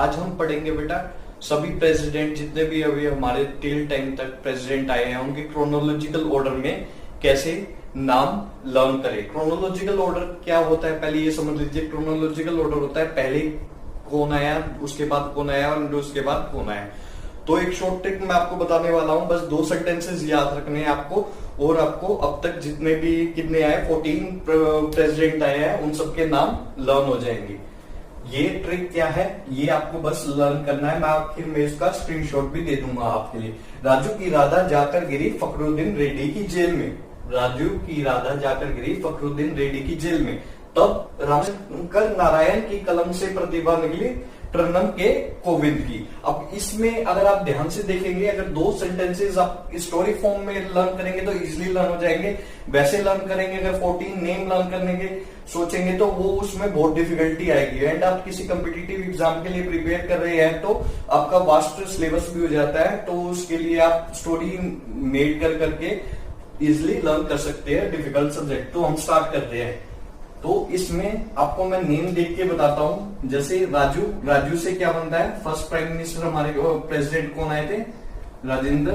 आज हम पढ़ेंगे बेटा सभी प्रेसिडेंट जितने भी अभी हमारे टिल टाइम तक प्रेसिडेंट आए हैं उनके क्रोनोलॉजिकल ऑर्डर में कैसे नाम लर्न करें। क्रोनोलॉजिकल ऑर्डर क्या होता है पहले ये समझ लीजिए। क्रोनोलॉजिकल ऑर्डर होता है पहले कौन आया, उसके बाद कौन आया और उसके बाद कौन आया। तो एक शॉर्ट ट्रिक मैं आपको बताने वाला हूं, बस 2 सेंटेंसेस याद रखने हैं आपको और आपको अब तक जितने भी कितने आए 14 प्रेसिडेंट आए हैं उन सबके नाम लर्न हो जाएंगे। ये ट्रिक क्या है ये आपको बस लर्न करना है। मैं आखिर में इसका स्क्रीनशॉट भी दे दूंगा आपके लिए। राजू की राधा जाकर गिरी फखरुद्दीन रेड्डी की जेल में। राजू की राधा जाकर गिरी फखरुद्दीन रेड्डी की जेल में। तब रामशंकर नारायण की कलम से प्रतिभा निकली टर्नम के कोविंद की। अब इसमें अगर आप ध्यान से देखेंगे, अगर 2 सेंटेंसेस आप स्टोरी फॉर्म में लर्न करेंगे तो इजीली लर्न हो जाएंगे। वैसे लर्न करेंगे अगर 14 नेम लर्न करने के सोचेंगे तो वो उसमें बहुत डिफिकल्टी आएगी। एंड आप किसी कम्पिटिटिव एग्जाम के लिए प्रिपेयर कर रहे हैं तो आपका वास्ट सिलेबस भी हो जाता है, तो उसके लिए आप स्टोरी मेड कर करके इजिली लर्न कर सकते हैं डिफिकल्ट सब्जेक्ट। तो हम स्टार्ट करते हैं। तो इसमें आपको मैं नेम देख के बताता हूं। जैसे राजू, राजू से क्या बनता है, फर्स्ट प्राइम मिनिस्टर हमारे प्रेसिडेंट कौन आए थे, राजेंद्र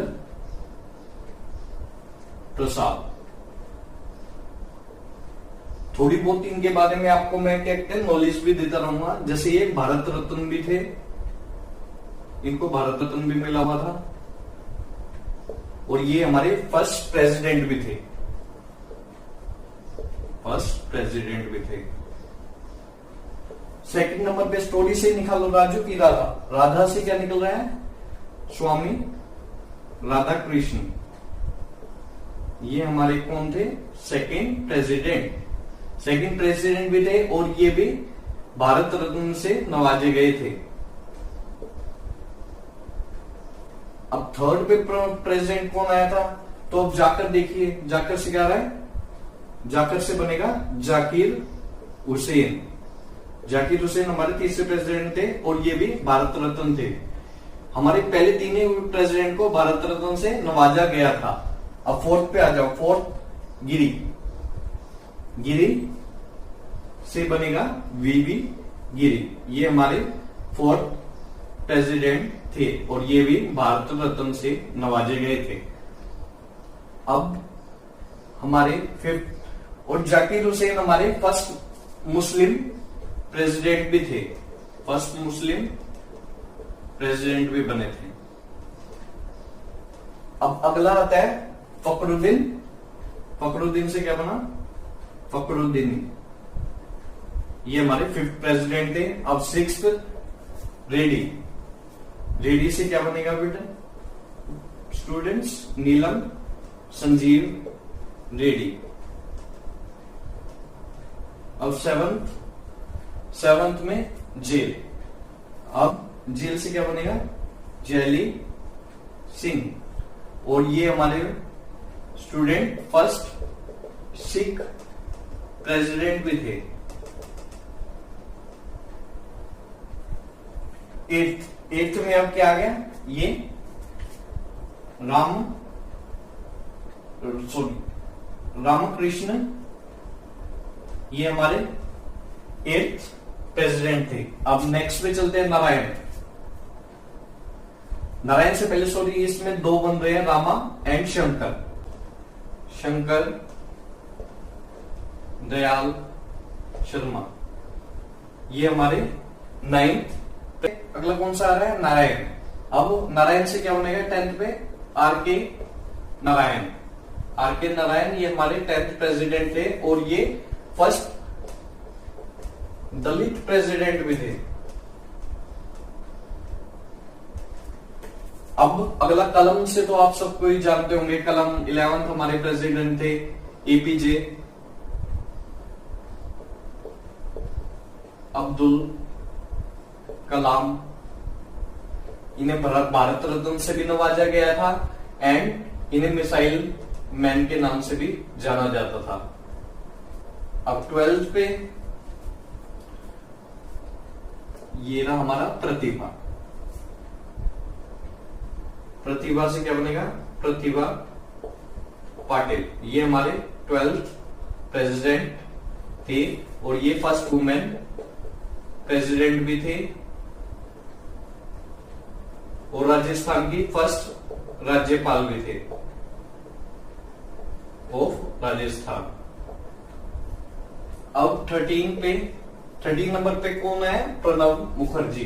प्रसाद। थोड़ी बहुत इनके बारे में आपको मैं क्या कहते हैं नॉलेज भी देता रहूंगा। जैसे ये भारत रत्न भी थे, इनको भारत रत्न भी मिला हुआ था और ये हमारे फर्स्ट प्रेसिडेंट भी थे, फर्स्ट प्रेसिडेंट भी थे। सेकंड नंबर पे स्टोरी से निकालो राजू की राधा। राधा से क्या निकल रहा है, स्वामी राधा कृष्ण। ये हमारे कौन थे, सेकंड प्रेसिडेंट। सेकंड प्रेसिडेंट भी थे और ये भी भारत रत्न से नवाजे गए थे। अब थर्ड पे प्रेसिडेंट कौन आया था, तो अब जाकर देखिए, जाकर से क्या रहा है, जाकर से बनेगा जाकिर हुसैन। जाकिर हुसैन हमारे तीसरे प्रेसिडेंट थे और ये भी भारत रत्न थे। हमारे पहले 3 प्रेसिडेंट को भारत रत्न से नवाजा गया था। अब फोर्थ पे आ जाओ, फोर्थ गिरी। गिरी से बनेगा वीवी गिरी। ये हमारे 4th प्रेसिडेंट थे और ये भी भारत रत्न से नवाजे गए थे। अब हमारे 5th और जाकिर हुसैन हमारे फर्स्ट मुस्लिम प्रेसिडेंट भी थे, फर्स्ट मुस्लिम प्रेसिडेंट भी बने थे। अब अगला आता है फखरुद्दीन। फखरुद्दीन से क्या बना, फखरुद्दीन। ये हमारे 5th प्रेसिडेंट थे। अब 6th रेड्डी। रेड्डी से क्या बनेगा बेटा, स्टूडेंट्स नीलम संजीव रेड्डी। अब 7th में जेल। अब जेल से क्या बनेगा, जैली सिंह। और ये हमारे स्टूडेंट फर्स्ट सिख प्रेसिडेंट भी थे। 8th में अब क्या आ गया, ये रामकृष्ण। ये हमारे 8th प्रेसिडेंट थे। अब नेक्स्ट पे चलते हैं नारायण। नारायण से पहले सॉरी इसमें 2 बन रहे हैं, रामा एंड शंकर। शंकर दयाल शर्मा। ये हमारे 9th। अगला कौन सा आ रहा है, नारायण। अब नारायण से क्या बनेगा 10th पे, आर.के. नारायण। आर.के. नारायण ये हमारे 10th प्रेसिडेंट थे और ये फर्स्ट दलित प्रेसिडेंट भी थे। अब अगला कलम से तो आप सबको ही जानते होंगे, कलम 11th हमारे प्रेसिडेंट थे, एपीजे अब्दुल कलाम। इन्हें भारत रत्न से भी नवाजा गया था एंड इन्हें मिसाइल मैन के नाम से भी जाना जाता था। अब 12th पे ये रहा हमारा प्रतिभा। प्रतिभा से क्या बनेगा, प्रतिभा पाटिल। ये हमारे 12th प्रेसिडेंट थे और ये फर्स्ट वुमेन प्रेसिडेंट भी थे और राजस्थान की फर्स्ट राज्यपाल भी थे ऑफ राजस्थान। अब 13 नंबर पे कौन है? प्रणब मुखर्जी।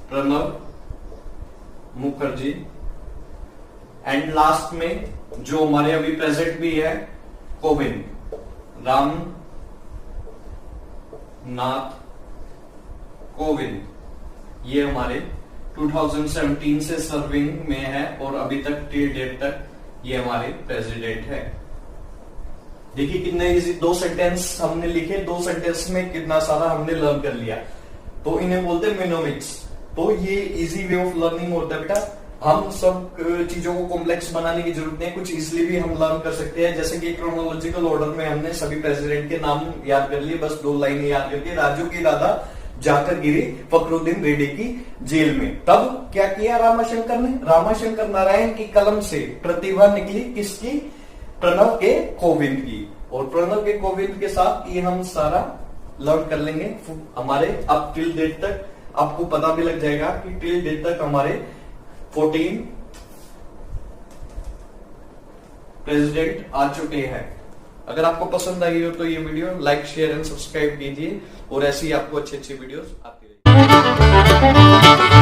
प्रणब मुखर्जी। एंड लास्ट में जो हमारे अभी प्रेजेंट भी है, कोविंद, राम नाथ कोविंद। ये हमारे 2017 से सर्विंग में है और अभी तक टिल डेट तक ये हमारे प्रेसिडेंट है। देखिए कितने इजी 2 सेंटेंस हमने लिखे, 2 सेंटेंस में कितना सारा हमने लर्न कर लिया। तो इन्हें बोलते हैं मिनोमिक्स। तो ये इजी वे ऑफ लर्निंग होता है बेटा। हम सब चीजों को कॉम्प्लेक्स बनाने की जरूरत नहीं, कुछ इजिली भी हम लर्न कर सकते हैं। जैसे कि क्रोनोलॉजिकल ऑर्डर में हमने सभी प्रेसिडेंट के नाम याद कर लिए, बस 2 लाइन याद करके। राजू की राधा जाकर गिरी फखरुद्दीन रेड्डी की जेल में। तब क्या किया रामाशंकर ने? रामाशंकर नारायण की कलम से प्रतिभा निकली किसकी? प्रणब के कोविंद की। और प्रणब के कोविंद के साथ ये हम सारा लर्न कर लेंगे हमारे अब टिल डेट तक। आपको पता भी लग जाएगा कि टिल डेट तक हमारे 14 प्रेसिडेंट आ चुके हैं। अगर आपको पसंद आई हो तो ये video like, share and subscribe कीजिए और ऐसी आपको अच्छी अच्छी वीडियोस आती रहेगी।